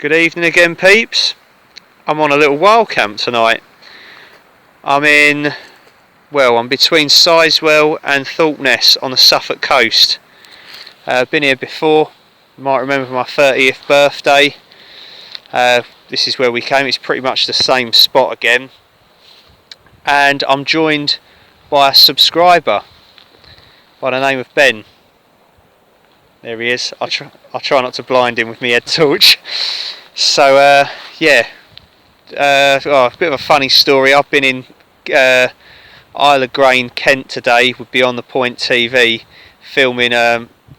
Good evening again, peeps. I'm on a little wild camp tonight. I'm between Sizewell and Thorpeness on the Suffolk coast. I've been here before. You might remember my 30th birthday. This is where we came. It's pretty much the same spot again. And I'm joined by a subscriber by the name of Ben. There he is. I'll try not to blind him with my head torch. So a bit of a funny story. I've been in Isle of Grain, Kent today with Beyond the Point TV, filming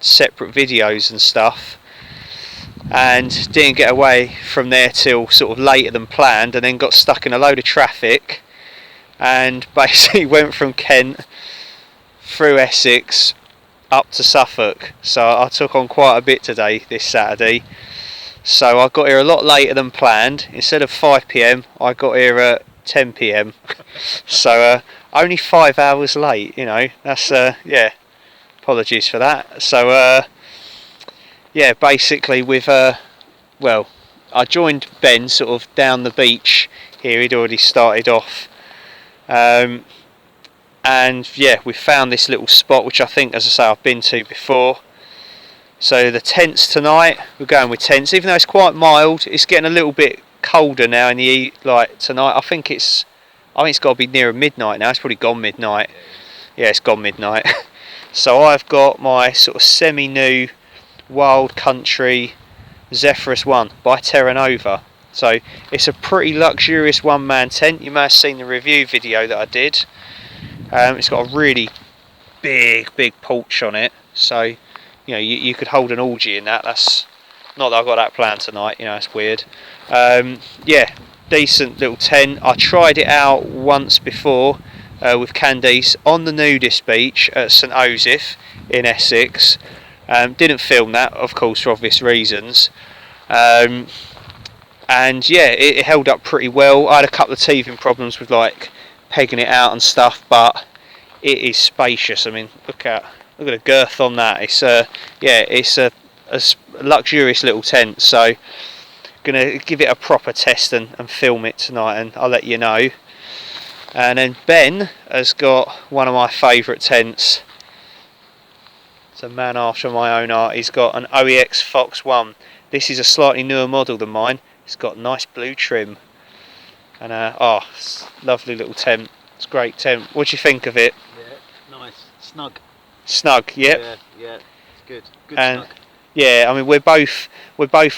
separate videos and stuff, and didn't get away from there till sort of later than planned, and then got stuck in a load of traffic, and basically went from Kent through Essex up to Suffolk. So I took on quite a bit today, this Saturday. So I got here a lot later than planned. Instead of 5 PM, I got here at 10 PM. So only 5 hours late, you know. That's apologies for that. So basically I joined Ben sort of down the beach here. He'd already started off. We found this little spot, which I think, as I say, I've been to before. So the tents tonight, we're going with tents, even though it's quite mild. It's getting a little bit colder now in the tonight. I think it's got to be nearer midnight now. It's probably gone midnight. Yeah, it's gone midnight. So I've got my sort of semi-new Wild Country Zephyros 1 by Terra Nova. So it's a pretty luxurious one-man tent. You may have seen the review video that I did. It's got a really big porch on it, so you know you could hold an orgy in that. That's not that I've got that planned tonight, you know, it's weird. Decent little tent. I tried it out once before with Candice on the nudist beach at St Osyth in Essex. Didn't film that, of course, for obvious reasons. It held up pretty well. I had a couple of teething problems with like pegging it out and stuff, but it is spacious. I mean, look at the girth on that. It's a luxurious little tent. So gonna give it a proper test and film it tonight, and I'll let you know. And then Ben has got one of my favourite tents. It's a man after my own heart. He's got an OEX Fox 1. This is a slightly newer model than mine. It's got nice blue trim. And lovely little tent. It's a great tent. What do you think of it? Yeah, nice, snug. Yep. Yeah, it's good. Snug. Yeah, I mean we're both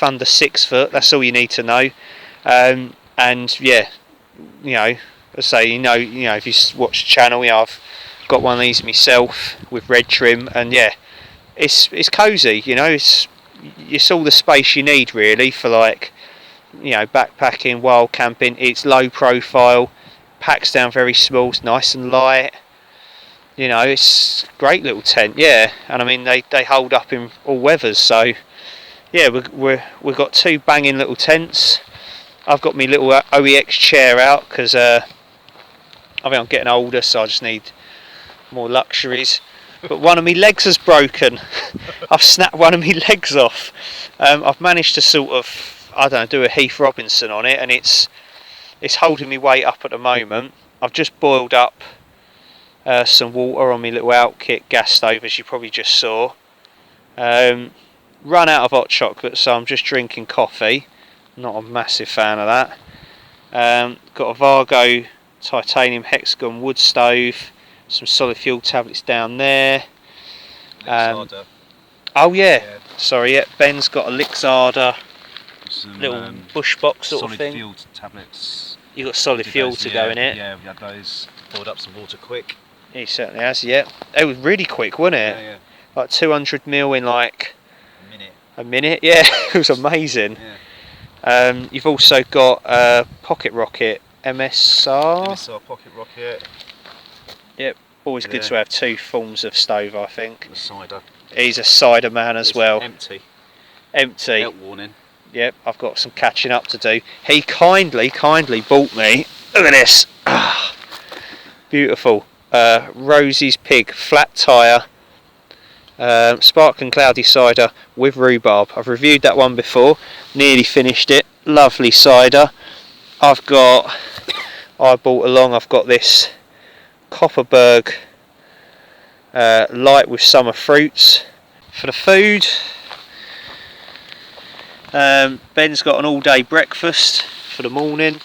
under 6 foot. That's all you need to know. If you watch the channel, I've got one of these myself with red trim, and it's cosy. You know, it's all the space you need really for backpacking, wild camping. It's low profile, packs down very small, it's nice and light. You know, it's a great little tent, and I mean they hold up in all weathers. So we've got 2 banging little tents. I've got my little OEX chair out because I think I'm getting older, so I just need more luxuries. But one of my legs has broken. I've snapped one of my legs off. I've managed to sort of do a Heath Robinson on it, and it's holding me weight up at the moment. I've just boiled up some water on my little Outkit gas stove, as you probably just saw. Run out of hot chocolate, so I'm just drinking coffee. Not a massive fan of that. Got a Vargo titanium hexagon wood stove, some solid fuel tablets down there. Lixarda. Ben's got a Lixarda. Some little bush box sort of thing. Solid fuel tablets. You got solid fuel to go in it. Yeah, we had those. Boiled up some water quick. He certainly has. Yeah, it was really quick, wasn't it? Yeah. Like 200 ml in like a minute. Yeah, it was amazing. Yeah. You've also got a pocket rocket MSR pocket rocket. Yep. Always good to have 2 forms of stove, I think. The cider. He's a cider man as well. Empty. Empty. Warning. Yep, I've got some catching up to do. He kindly bought me, look at this, beautiful, Rosie's Pig flat tyre Sparkling cloudy cider with rhubarb. I've reviewed that one before, nearly finished it. Lovely cider. I bought along, I've got this Copperberg light with summer fruits. For the food, Ben's got an all day breakfast for the morning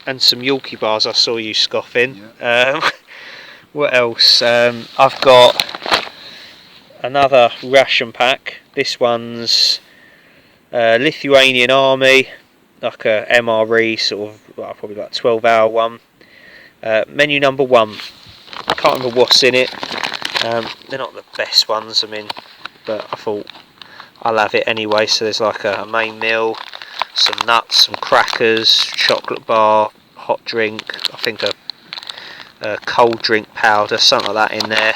and some Yorkie bars. I saw you scoffing. Yeah. What else? I've got another ration pack. This one's Lithuanian MRE, like a MRE sort of, well, probably like 12-hour one. Menu number 1. I can't remember what's in it. They're not the best ones, I mean, but I thought I'll have it anyway. So there's like a main meal, some nuts, some crackers, chocolate bar, hot drink, I think a cold drink powder, something like that in there.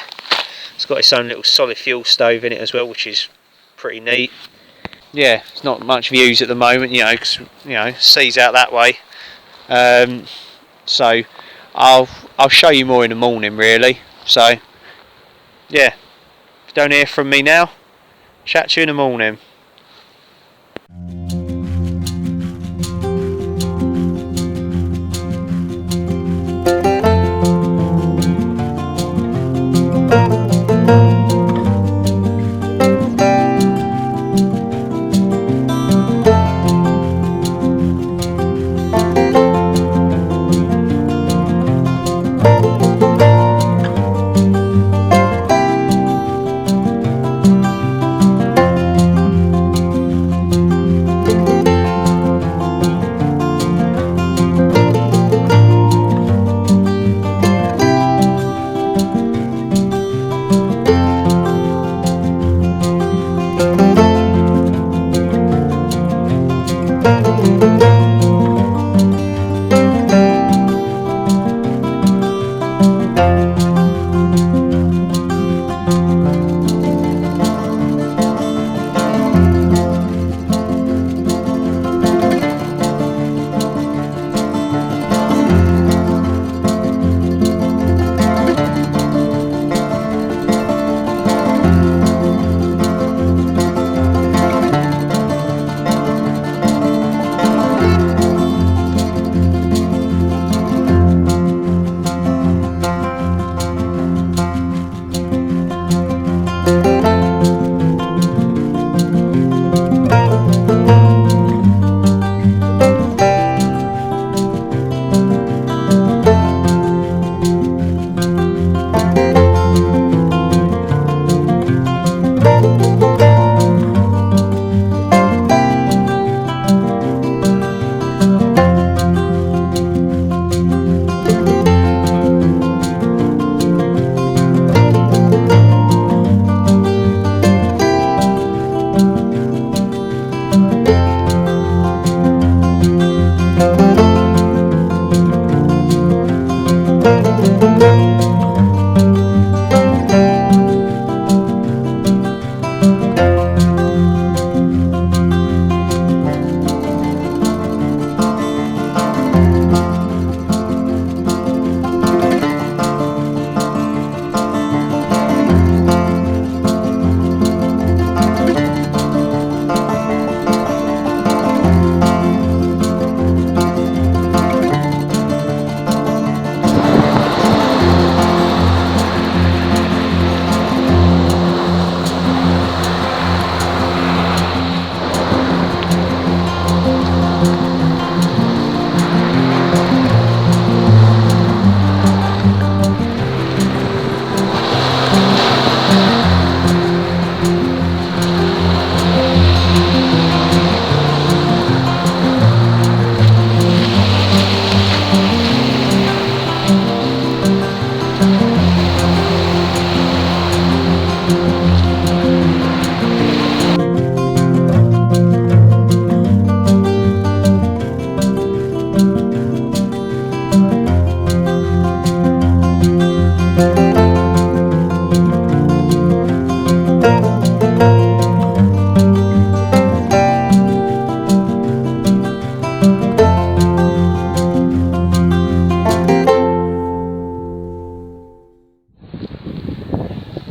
It's got its own little solid fuel stove in it as well, which is pretty neat. Yeah, it's not much views at the moment, you know, because sea's out that way. So I'll show you more in the morning, really. So yeah, if you don't hear from me now, chat to you in the morning.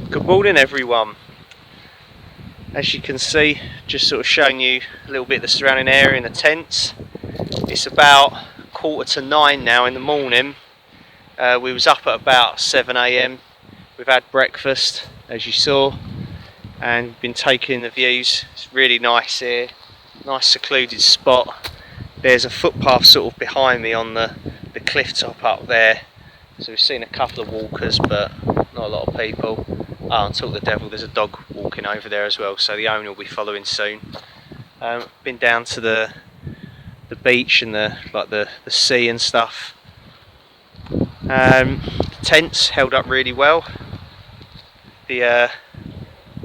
Good morning, everyone. as you can see, just sort of showing you a little bit of the surrounding area in the tents. It's about 8:45 now in the morning. We was up at about 7 AM. We've had breakfast, as you saw, and been taking the views. It's really nice here, nice secluded spot. There's a footpath sort of behind me on the cliff top up there, so we've seen a couple of walkers but not a lot of people. Oh, and talk the devil, there's a dog walking over there as well, so the owner will be following soon. Been down to the beach and the sea and stuff. Tents held up really well. The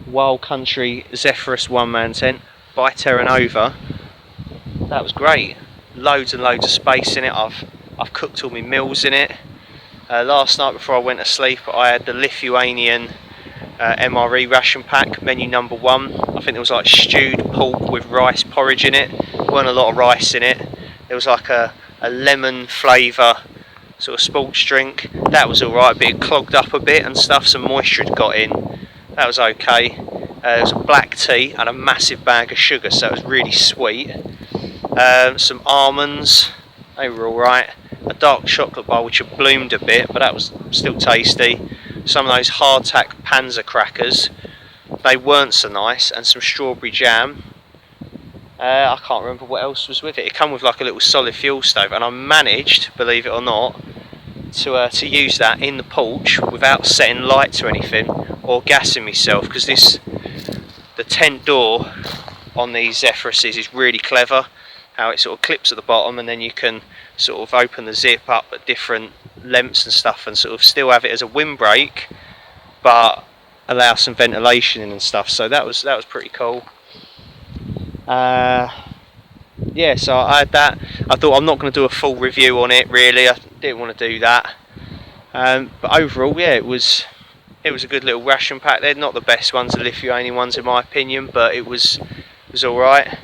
Wild Country Zephyros one-man tent by Terra Nova, that was great. Loads and loads of space in it. I've cooked all my meals in it. Last night before I went to sleep, I had the Lithuanian MRE ration pack, menu number 1. I think there was like stewed pork with rice porridge in it. Weren't a lot of rice in it. There was like a lemon flavour sort of sports drink. That was alright, but it clogged up a bit and stuff. Some moisture had got in. That was okay. There was a black tea and a massive bag of sugar, so it was really sweet. Some almonds, they were alright. A dark chocolate bar which had bloomed a bit, but that was still tasty. Some of those hardtack Panzer crackers, they weren't so nice, and some strawberry jam. I can't remember what else was with it. It came with like a little solid fuel stove, and I managed, believe it or not, to use that in the porch without setting lights or anything or gassing myself, because the tent door on these Zephyroses is really clever. How it sort of clips at the bottom, and then you can sort of open the zip up at different lengths and stuff, and sort of still have it as a windbreak, but allow some ventilation in and stuff. So that was pretty cool. Yeah, so I had that. I thought I'm not going to do a full review on it really. I didn't want to do that. But overall, yeah, it was a good little ration pack. They're not the best ones, the Lithuanian ones in my opinion, but it was all right.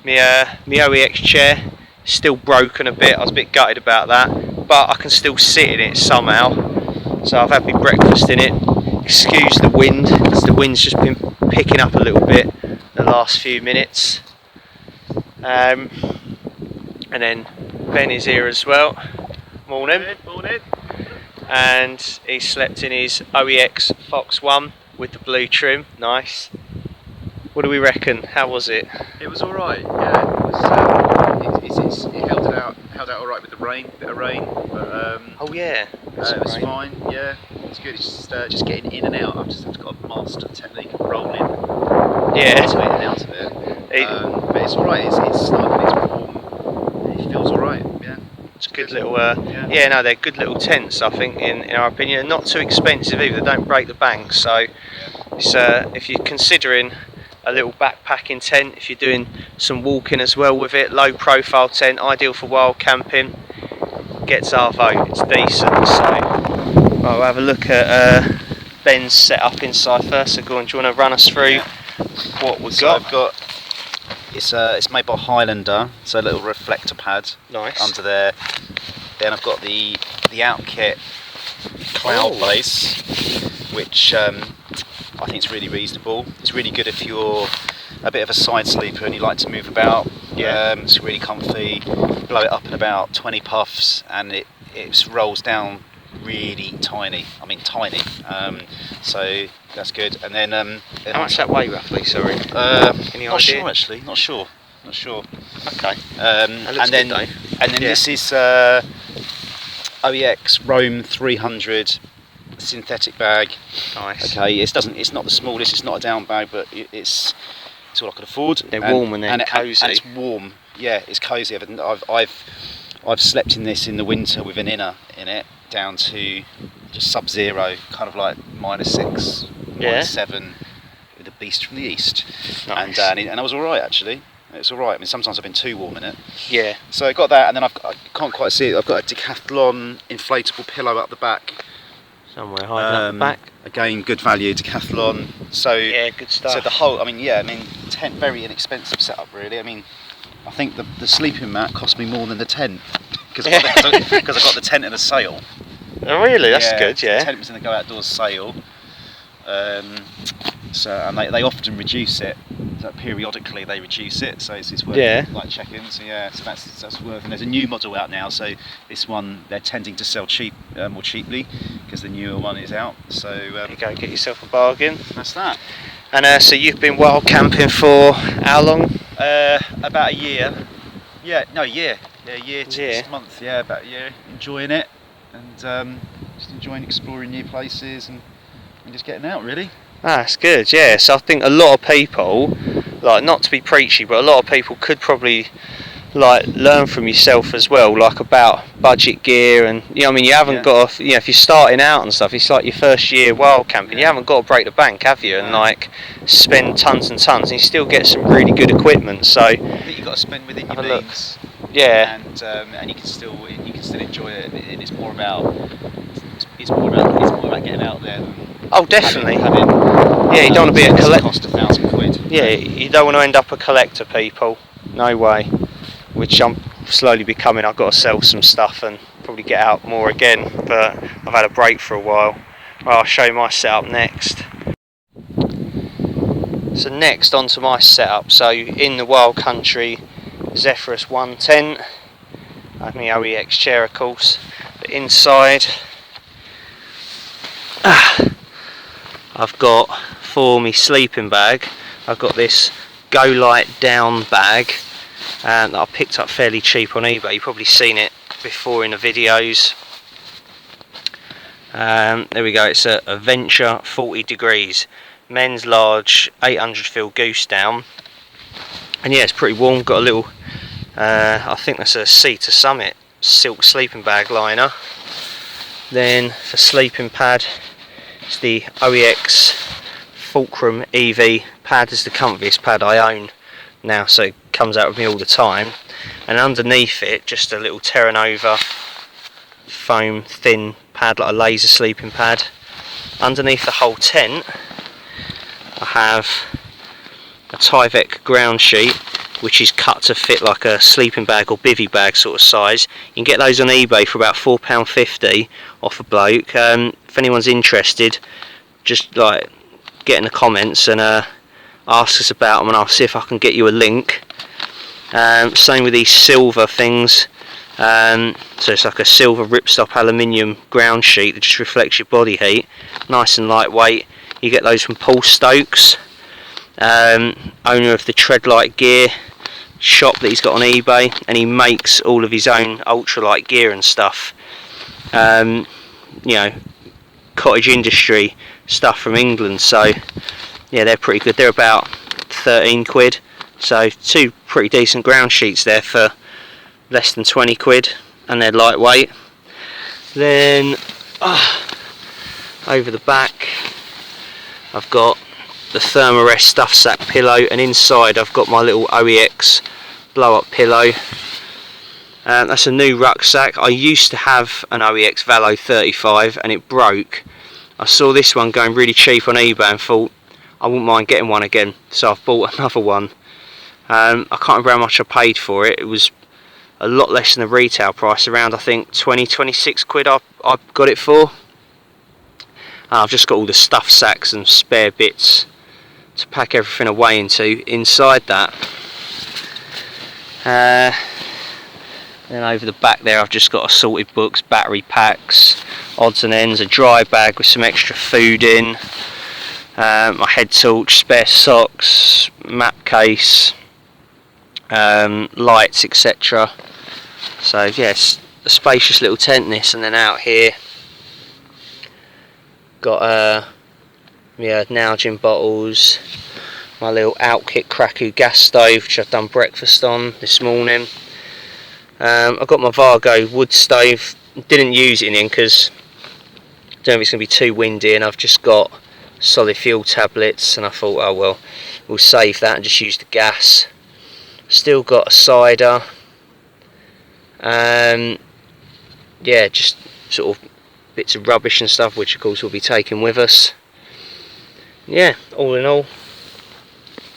My OEX chair still broken a bit. I was a bit gutted about that, but I can still sit in it somehow. So I've had my breakfast in it. Excuse the wind, because the wind's just been picking up a little bit the last few minutes. And then Ben is here as well. Morning. Morning. And he slept in his OEX Fox 1 with the blue trim. Nice. What do we reckon? How was it? It was all right. Yeah, it held out all right with the rain, bit of rain. But Oh yeah, it was fine. Yeah, it's good. It's just getting in and out. I've just got a master technique of rolling. Yeah. Into it and out of it. But it's all right. It's snug and it's warm. It feels all right. Yeah. It's good little. Yeah, no, they're good little tents. I think, in our opinion, not too expensive either. They don't break the bank. So, it's, if you're considering a little backpacking tent, if you're doing some walking as well with it, low profile tent, ideal for wild camping, gets our vote. It's decent. So we'll have a look at Ben's setup inside first. So go on, do you want to run us through what we've got? I've got it's made by Highlander, so a little reflector pad. Nice. Under there. Then I've got the out kit cloud base, which I think it's really reasonable. It's really good if you're a bit of a side sleeper and you like to move about. Yeah. It's really comfy. Blow it up in about 20 puffs and it rolls down really tiny. I mean tiny. So that's good. And then how much that weigh roughly? Sorry. Any not idea? sure actually. Not sure. Okay. And then this is OEX Roam 300 synthetic bag. Nice. Okay, it's not the smallest, it's not a down bag, but it's all I can afford. They're warm and they're cosy. And it's warm. Yeah, it's cosy. I've slept in this in the winter with an inner in it down to just sub-zero, kind of like -6, -7 with a beast from the east. Nice. And I was all right actually. It's all right. I mean, sometimes I've been too warm in it. Yeah. So I got that, and then I can't quite see it. I've got a Decathlon inflatable pillow up the back. Somewhere hiding up the back. Again, good value, Decathlon. So yeah, good stuff. So the whole, tent, very inexpensive setup, really. I mean, I think the sleeping mat cost me more than the tent because I got the tent in a sale. Oh really? That's good. Yeah. The tent was in the Go Outdoors sale. So and they often reduce it. So periodically they reduce it, so it's worth like checking. So yeah, so that's worth. And there's a new model out now. So this one they're tending to sell more cheaply because the newer one is out. So you go get yourself a bargain. That's that. And so you've been wild camping for how long? About a year. Yeah, no, year. Yeah, a year to this month. Yeah, about a year. Enjoying it and just enjoying exploring new places and just getting out really. That's good, yeah. So I think a lot of people, like, not to be preachy, but a lot of people could probably like learn from yourself as well, like about budget gear and I mean you haven't got to, if you're starting out and stuff, it's like your first year wild camping, you haven't got to break the bank, have you? And like spend tons and tons, and you still get some really good equipment. So I think you've got to spend within your means. Yeah. And you can still enjoy it. It's more about getting out there. Oh, definitely. You don't want to be a collector. Cost £1,000. Yeah, you don't want to end up a collector, people. No way. Which I'm slowly becoming. I've got to sell some stuff and probably get out more again. But I've had a break for a while. Well, I'll show you my setup next. So next onto my setup. So in the Wild Country Zephyros 1 tent. I have my OEX chair, of course. But inside, I've got for me sleeping bag. I've got this Go Light down bag that I picked up fairly cheap on eBay. You've probably seen it before in the videos. There we go. It's a Venture 40 degrees men's large 800 fil goose down, and yeah, it's pretty warm. Got a little I think that's a Sea to Summit silk sleeping bag liner. Then for sleeping pad, it's the OEX Fulcrum EV pad. Is the comfiest pad I own now, so it comes out with me all the time. And underneath it, just a little Terra Nova foam thin pad, like a laser sleeping pad. Underneath the whole tent, I have a Tyvek ground sheet, which is cut to fit like a sleeping bag or bivvy bag sort of size. You can get those on eBay for about £4.50 off a bloke. If anyone's interested, just like get in the comments and ask us about them, and I'll see if I can get you a link. Same with these silver things. So it's like a silver ripstop aluminium ground sheet that just reflects your body heat. Nice and lightweight. You get those from Paul Stokes, owner of the Treadlight Gear shop that he's got on eBay, and he makes all of his own ultralight gear and stuff. Cottage industry stuff from England. So yeah, they're pretty good. They're about 13 quid. So two pretty decent ground sheets there for less than 20 quid, and they're lightweight. Then over the back I've got the Thermarest stuff sack pillow, and inside I've got my little OEX blow up pillow. That's a new rucksack. I used to have an OEX Valo 35 and it broke. I saw this one going really cheap on eBay and thought I wouldn't mind getting one again, so I've bought another one. I can't remember how much I paid for it. It was a lot less than the retail price, around I think 26 quid I got it for. I've just got all the stuff sacks and spare bits to pack everything away into inside that. Then over the back there I've just got assorted books, battery packs, odds and ends, a dry bag with some extra food in, my head torch, spare socks, map case, lights, etc. So yes, a spacious little tent this. And then out here got Nalgene bottles, my little Outkit Kraku gas stove which I've done breakfast on this morning. I've got my Vargo wood stove. Didn't use it in the end because I don't know if it's going to be too windy, and I've just got solid fuel tablets, and I thought, oh well, we'll save that and just use the gas. Still got a cider. Yeah, just sort of bits of rubbish and stuff, which of course we'll be taking with us. Yeah, all in all,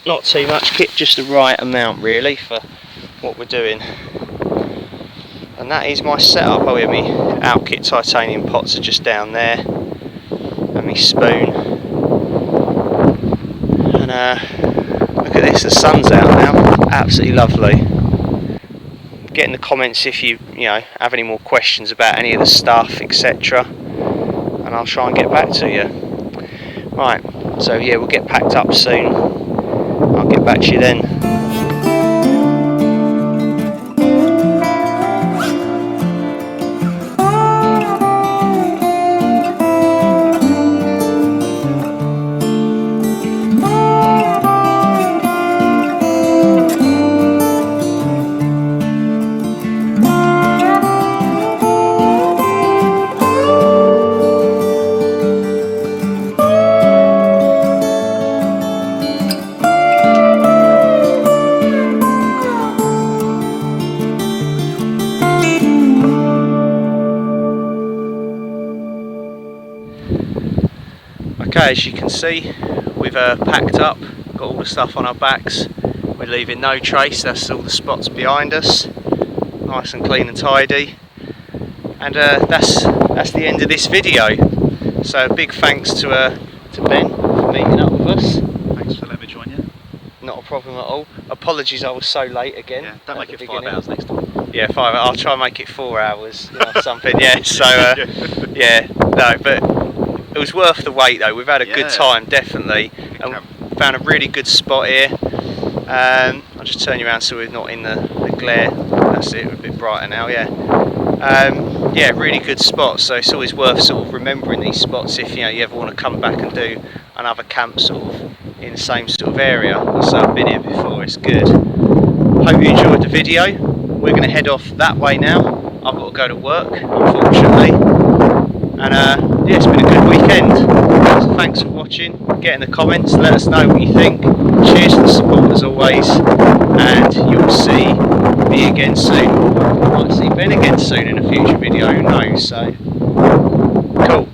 not too much kit, just the right amount really for what we're doing. And that is my setup. Oh yeah, my Outkit titanium pots are just down there, and my spoon. And look at this, the sun's out now, absolutely lovely. Get in the comments if you have any more questions about any of the stuff, etc., and I'll try and get back to you. Right, so yeah, we'll get packed up soon. I'll get back to you then. Okay, as you can see, we've packed up, got all the stuff on our backs. We're leaving no trace. That's all the spots behind us, nice and clean and tidy. And that's the end of this video. So a big thanks to Ben for meeting up with us. Thanks for letting me join you. Not a problem at all. Apologies, I was so late again. Yeah, don't make it 5 hours next time. Yeah, 5 hours. I'll try and make it 4 hours, something. Yeah. So yeah, no, but. It was worth the wait though. We've had a good time, definitely, and found a really good spot here. I'll just turn you around so we're not in the glare. That's it, we're a bit brighter now. Yeah, really good spot. So it's always worth sort of remembering these spots if you ever want to come back and do another camp sort of in the same sort of area. So I've been here before. It's good. Hope you enjoyed the video. We're going to head off that way now. I've got to go to work, unfortunately. And yeah, it's been a good weekend. So thanks for watching. Get in the comments, let us know what you think. Cheers for the support as always, and you'll see me again soon. I might see Ben again soon in a future video, who knows. So cool.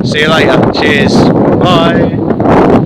See you later. Cheers. Bye.